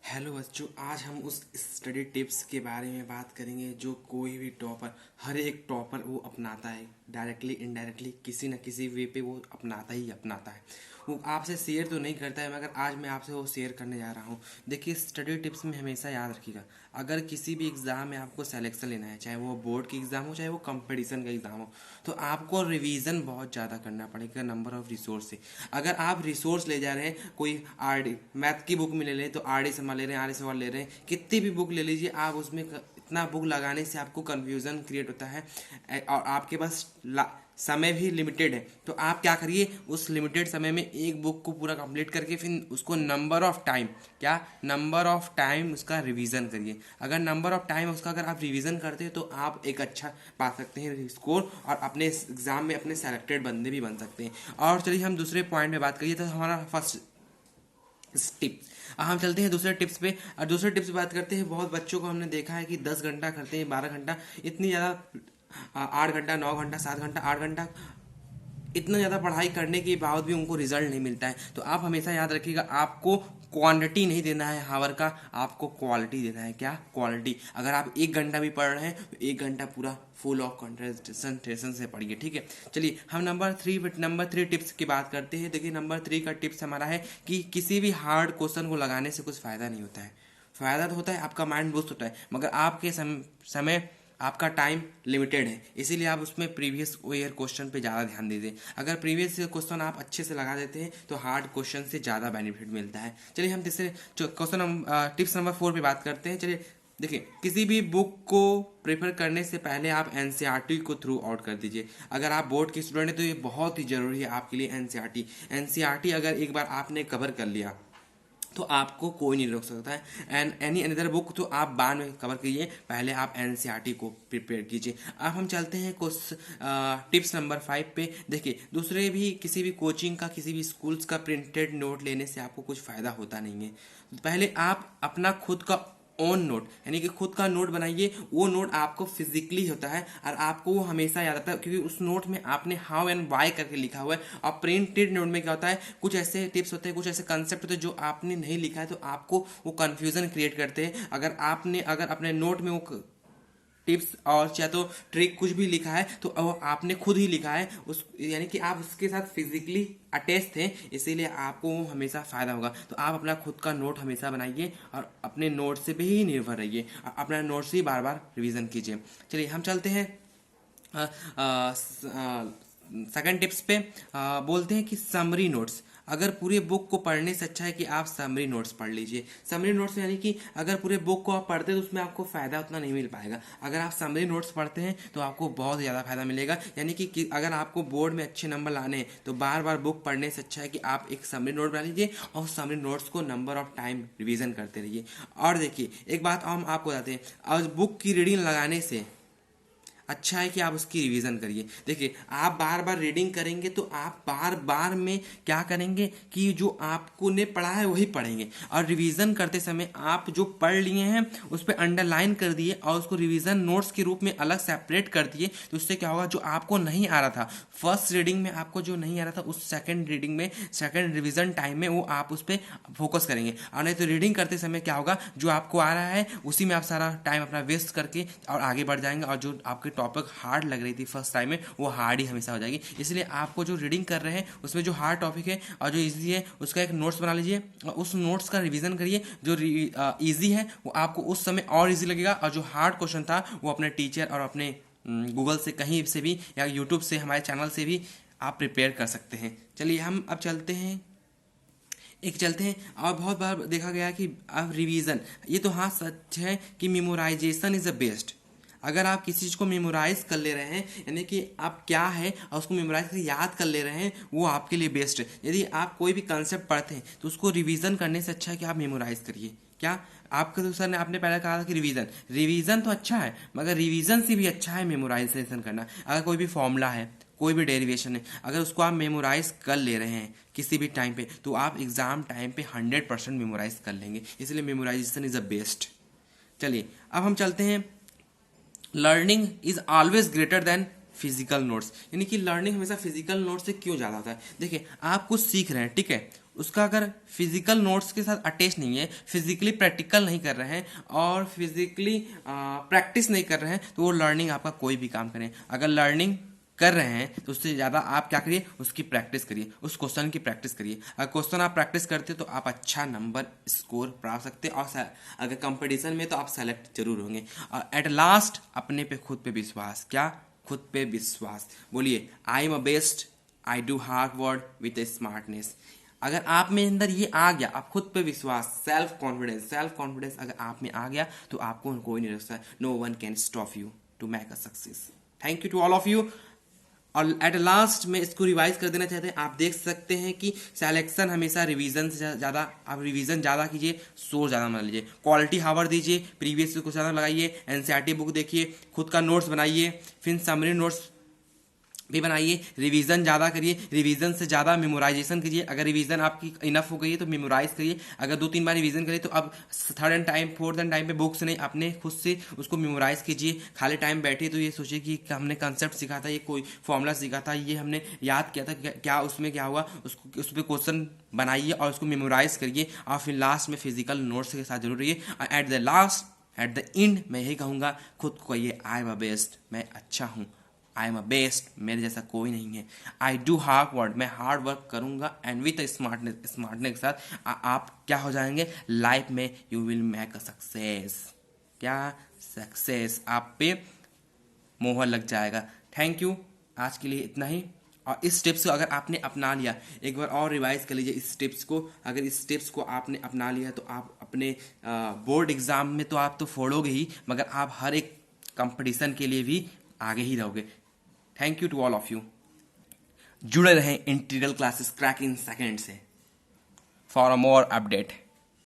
Hello बच्चों, आज हम उस स्टडी टिप्स के बारे में बात करेंगे जो कोई भी टॉपर, हर एक टॉपर वो अपनाता है। डायरेक्टली इनडायरेक्टली किसी न किसी वे पे वो अपनाता ही अपनाता है। वो आपसे शेयर तो नहीं करता है, मगर आज मैं आपसे वो शेयर करने जा रहा हूँ। देखिए, स्टडी टिप्स में हमेशा याद रखिएगा, अगर किसी भी एग्ज़ाम में आपको सेलेक्शन लेना है, चाहे वो बोर्ड की एग्ज़ाम हो चाहे वो कंपटीशन का एग्ज़ाम हो, तो आपको रिवीजन बहुत ज़्यादा करना पड़ेगा नंबर ऑफ रिसोर्स से। अगर आप रिसोर्स ले जा रहे हैं, कोई आर डी मैथ की बुक में ले लें तो आर डी सवाल ले रहे हैं, आर डी सवाल ले रहे हैं, कितनी भी बुक ले लीजिए, आप उसमें इतना बुक लगाने से आपको कन्फ्यूज़न क्रिएट होता है। और आपके पास समय भी लिमिटेड है, तो आप क्या करिए, उस लिमिटेड समय में एक बुक को पूरा कंप्लीट करके फिर उसको नंबर ऑफ टाइम उसका रिवीजन करिए। अगर नंबर ऑफ टाइम उसका अगर आप रिवीजन करते हैं तो आप एक अच्छा पा सकते हैं स्कोर, और अपने एग्ज़ाम में अपने सेलेक्टेड बंदे भी बन सकते हैं। और चलिए हम दूसरे पॉइंट में बात करिए, तो हमारा फर्स्ट टिप। हम चलते हैं दूसरे टिप्स पे, और दूसरे टिप्स पे बात करते हैं। बहुत बच्चों को हमने देखा है कि 10 घंटा करते हैं, 12 घंटा, इतनी ज़्यादा 8 घंटा, 9 घंटा, 7 घंटा, 8 घंटा, इतना ज़्यादा पढ़ाई करने के बावजूद भी उनको रिजल्ट नहीं मिलता है। तो आप हमेशा याद रखिएगा, आपको क्वांटिटी नहीं देना है हावर का, आपको क्वालिटी देना है। क्या? क्वालिटी। अगर आप 1 घंटा भी पढ़ रहे हैं तो 1 घंटा पूरा फुल ऑफ कंसंट्रेशन से पढ़िए, ठीक है। चलिए हम नंबर 3 टिप्स की बात करते हैं। देखिए, नंबर 3 का टिप्स हमारा है कि किसी भी हार्ड क्वेश्चन को लगाने से कुछ फ़ायदा नहीं होता है। फ़ायदा तो होता है, आपका माइंड बूस्ट होता है, मगर आपके समय आपका टाइम लिमिटेड है, इसीलिए आप उसमें प्रीवियस ईयर क्वेश्चन पे ज़्यादा ध्यान दीजिए। अगर प्रीवियस ईयर क्वेश्चन आप अच्छे से लगा देते हैं तो हार्ड क्वेश्चन से ज़्यादा बेनिफिट मिलता है। चलिए हम तीसरे टिप्स नंबर 4 पे बात करते हैं। चलिए देखिए, किसी भी बुक को प्रेफर करने से पहले आप एनसीईआरटी को थ्रू आउट कर दीजिए। अगर आप बोर्ड के स्टूडेंट हैं तो ये बहुत ही ज़रूरी है आपके लिए। एनसीईआरटी अगर एक बार आपने कवर कर लिया तो आपको कोई नहीं रोक सकता है। एंड एनी अनदर बुक तो आप बाद में कवर कीजिए, पहले आप एनसीईआरटी को प्रिपेयर कीजिए। अब हम चलते हैं कुछ टिप्स नंबर 5 पे। देखिए, दूसरे भी किसी भी कोचिंग का, किसी भी स्कूल्स का प्रिंटेड नोट लेने से आपको कुछ फ़ायदा होता नहीं है। पहले आप अपना खुद का ओन नोट, यानी कि खुद का नोट बनाइए। वो नोट आपको फिजिकली होता है और आपको वो हमेशा याद आता है, क्योंकि उस नोट में आपने हाउ एंड वाई करके लिखा हुआ है। और प्रिंटेड नोट में क्या होता है, कुछ ऐसे टिप्स होते हैं, कुछ ऐसे कंसेप्ट होते हैं जो आपने नहीं लिखा है, तो आपको वो कन्फ्यूजन क्रिएट करते हैं। अगर अपने नोट में वो टिप्स और या तो ट्रिक कुछ भी लिखा है तो आपने खुद ही लिखा है, उस यानी कि आप उसके साथ फिजिकली अटैच थे, इसीलिए आपको हमेशा फ़ायदा होगा। तो आप अपना खुद का नोट हमेशा बनाइए और अपने नोट से भी ही निर्भर रहिए, अपना नोट से ही बार बार रिवीजन कीजिए। चलिए हम चलते हैं सेकंड टिप्स पे। बोलते हैं कि समरी नोट्स। अगर पूरे बुक को पढ़ने से अच्छा है कि आप समरी नोट्स पढ़ लीजिए। समरी नोट्स यानी कि अगर पूरे बुक को आप पढ़ते हैं तो उसमें आपको फ़ायदा उतना नहीं मिल पाएगा। अगर आप समरी नोट्स पढ़ते हैं तो आपको बहुत ज़्यादा फ़ायदा मिलेगा। यानी कि अगर आपको बोर्ड में अच्छे नंबर लाने हैं तो बार बार बुक पढ़ने से अच्छा है कि आप एक समरी नोट बना लीजिए और समरी नोट्स को नंबर ऑफ टाइम रिविज़न करते रहिए। और देखिए, एक बात हम आपको बताते हैं, आज बुक की रीडिंग लगाने से अच्छा है कि आप उसकी रिवीजन करिए। देखिए, आप बार बार रीडिंग करेंगे तो आप बार बार में क्या करेंगे कि जो आपको ने पढ़ा है वही पढ़ेंगे, और रिवीजन करते समय आप जो पढ़ लिए हैं उस पर अंडरलाइन कर दिए और उसको रिवीजन नोट्स के रूप में अलग सेपरेट कर दिए। तो उससे क्या होगा, जो आपको नहीं आ रहा था फर्स्ट रीडिंग में, आपको जो नहीं आ रहा था उस सेकेंड रीडिंग में, सेकेंड रिवीजन टाइम में वो आप उस पर फोकस करेंगे। और नहीं तो रीडिंग करते समय क्या होगा, जो आपको आ रहा है उसी में आप सारा टाइम अपना वेस्ट करके और आगे बढ़ जाएंगे, और जो आपके टॉपिक हार्ड लग रही थी फर्स्ट टाइम में वो हार्ड ही हमेशा हो जाएगी। इसलिए आपको जो रीडिंग कर रहे हैं उसमें जो हार्ड टॉपिक है और जो इजी है उसका एक नोट्स बना लीजिए और उस नोट्स का रिवीजन करिए। जो इजी है वो आपको उस समय और इजी लगेगा, और जो हार्ड क्वेश्चन था वो अपने टीचर और अपने गूगल से कहीं से भी या यूट्यूब से हमारे चैनल से भी आप प्रिपेयर कर सकते हैं। चलिए हम अब चलते हैं और बहुत बार देखा गया कि अब रिवीजन, ये तो हाँ सच है कि मेमोराइजेशन इज़ द बेस्ट। अगर आप किसी चीज़ को मेमोराइज कर ले रहे हैं, यानी कि आप क्या है और उसको मेमोराइज करके याद कर ले रहे हैं, वो आपके लिए बेस्ट है। यदि आप कोई भी कंसेप्ट पढ़ते हैं तो उसको रिवीजन करने से अच्छा है कि आप मेमोराइज करिए। क्या आपके तो सर ने आपने पहले कहा था कि रिवीजन तो अच्छा है, मगर रिवीजन से भी अच्छा है मेमोराइजेशन करना। अगर कोई भी फॉर्मूला है, कोई भी डेरिवेशन है, अगर उसको आप मेमोराइज कर ले रहे हैं किसी भी टाइम पे, तो आप एग्ज़ाम टाइम पे 100% मेमोराइज कर लेंगे। इसलिए मेमोराइजेशन इज़ द बेस्ट। चलिए अब हम चलते हैं, learning is always greater than physical notes. यानी कि लर्निंग हमेशा फिजिकल नोट्स से क्यों ज़्यादा होता है। देखिए, आप कुछ सीख रहे हैं, ठीक है, उसका अगर फिजिकल नोट्स के साथ अटैच नहीं है, फिजिकली प्रैक्टिकल नहीं कर रहे हैं और फिजिकली प्रैक्टिस नहीं कर रहे हैं, तो वो लर्निंग आपका कोई भी काम करें। अगर लर्निंग कर रहे हैं तो उससे ज़्यादा आप क्या करिए, उसकी प्रैक्टिस करिए, उस क्वेश्चन की प्रैक्टिस करिए। अगर क्वेश्चन आप प्रैक्टिस करते हो तो आप अच्छा नंबर स्कोर प्राप्त सकते हैं, और अगर कंपटीशन में तो आप सेलेक्ट जरूर होंगे। और एट लास्ट अपने पे खुद पे विश्वास, क्या खुद पे विश्वास, बोलिए I am a best, I do hard work with A smartness. अगर आप में अंदर ये आ गया, आप खुद पे विश्वास, सेल्फ कॉन्फिडेंस अगर आप में आ गया तो आपको कोई नहीं रोक सकता। No one can stop you to make a success. Thank you to all of you. और एट लास्ट में इसको रिवाइज कर देना चाहते हैं, आप देख सकते हैं कि सिलेक्शन हमेशा रिवीजन से ज़्यादा, आप रिवीजन ज़्यादा कीजिए, सोच ज़्यादा मान लीजिए, क्वालिटी हावर दीजिए, प्रीवियस को ज़्यादा लगाइए, एनसीईआरटी बुक देखिए, खुद का नोट्स बनाइए, फिर समरी नोट्स भी बनाइए, रिवीजन ज़्यादा करिए, रिवीजन से ज़्यादा मेमोराइजेशन कीजिए। अगर रिवीजन आपकी इनफ हो गई है तो मेमोराइज करिए। अगर 2-3 बार रिवीजन करिए तो अब third and time, fourth and time पे बुक से नहीं, अपने खुद से उसको मेमोराइज कीजिए। खाली टाइम बैठिए तो ये सोचिए कि हमने कंसेप्ट सीखा था, ये कोई फॉर्मूला सीखा था, ये हमने याद किया था, क्या उसमें क्या हुआ, उसको उस पर क्वेश्चन बनाइए और उसको मेमोराइज करिए। और फिर लास्ट में फिजिकल नोट्स के साथ जरूर रहिए। At the last, at the end मैं यही कहूँगा, खुद को कहिए आई एम अ बेस्ट, मैं अच्छा हूँ, आई एम अ बेस्ट, मेरे जैसा कोई नहीं है। आई डू हार्ड वर्क, मैं हार्ड वर्क करूंगा, एंड विथ स्मार्टनेस के साथ आप क्या हो जाएंगे लाइफ में, you will make a success. क्या सक्सेस आप पे मोहर लग जाएगा। थैंक यू, आज के लिए इतना ही। और इस टिप्स को अगर आपने अपना लिया, एक बार और रिवाइज कर लीजिए इस टिप्स को। अगर इस टिप्स को आपने अपना लिया तो आप अपने बोर्ड एग्जाम में तो आप तो फोड़ोगे ही, मगर आप हर एक कंपटीशन के लिए भी आगे ही रहोगे। Thank you to all of you. जुड़े रहें integral classes crack in second से फॉर अ मोर अपडेट।